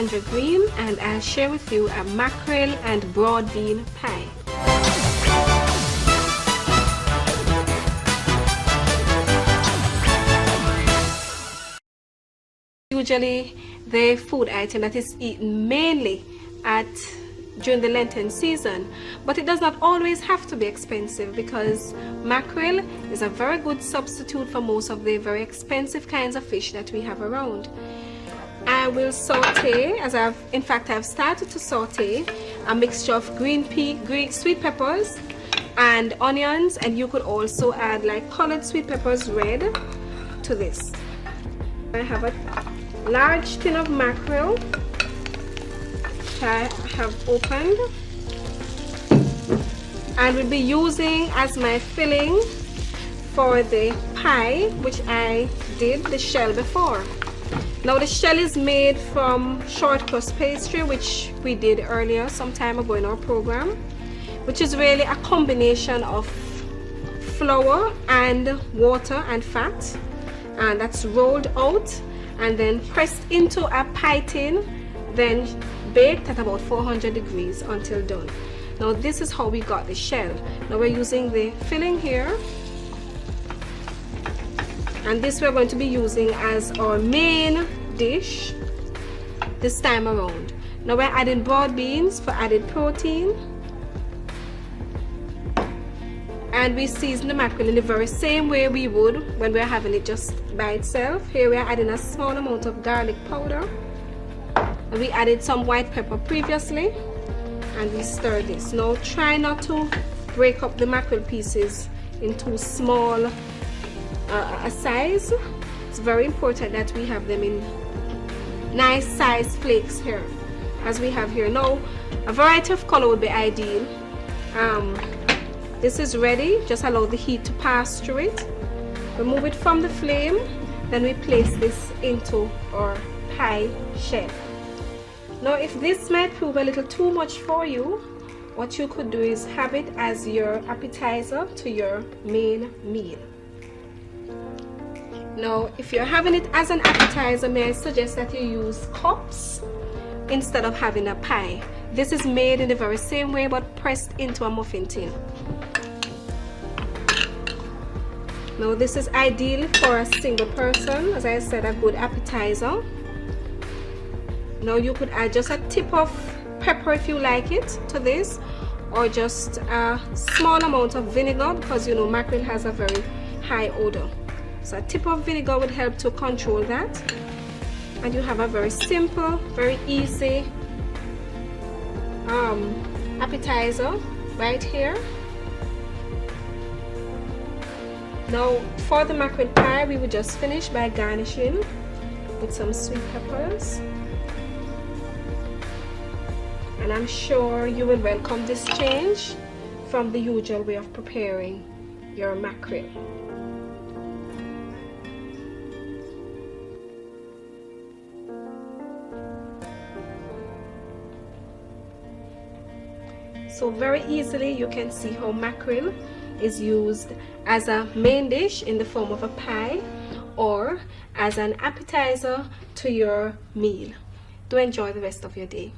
Sandra Green, and I'll share with you a mackerel and broad bean pie. Usually the food item that is eaten mainly during the Lenten season, but it does not always have to be expensive, because mackerel is a very good substitute for most of the very expensive kinds of fish that we have around. I will saute, I've started to saute a mixture of green sweet peppers and onions, and you could also add like colored sweet peppers, red, to this. I have a large tin of mackerel I have opened, and will be using as my filling for the pie, which I did the shell before. Now the shell is made from short crust pastry, which we did earlier some time ago in our program, which is really a combination of flour and water and fat, and that's rolled out and then pressed into a pie tin, then baked at about 400 degrees until done. Now this is how we got the shell. Now we're using the filling here, and this we're going to be using as our main dish this time around. Now we're adding broad beans for added protein, and we season the mackerel in the very same way we would when we're having it just by itself. Here we're adding a small amount of garlic powder, and we added some white pepper previously, and we stir this. Now try not to break up the mackerel pieces into small a size. It's very important that we have them in nice size flakes here, as we have here. Now a variety of color would be ideal. This is ready. Just allow the heat to pass through it. Remove it from the flame, then we place this into our pie shell. Now if this might prove a little too much for you, what you could do is have it as your appetizer to your main meal. Now if you're having it as an appetizer, may I suggest that you use cups instead of having a pie. This is made in the very same way but pressed into a muffin tin. Now this is ideal for a single person, as I said, a good appetizer. Now you could add just a tip of pepper if you like it to this, or just a small amount of vinegar, because you know mackerel has a very high odor. So a tip of vinegar would help to control that, and you have a very simple, very easy appetizer right here. Now for the mackerel pie, we would just finish by garnishing with some sweet peppers, and I'm sure you will welcome this change from the usual way of preparing your mackerel. So very easily you can see how mackerel is used as a main dish in the form of a pie, or as an appetizer to your meal. Do enjoy the rest of your day.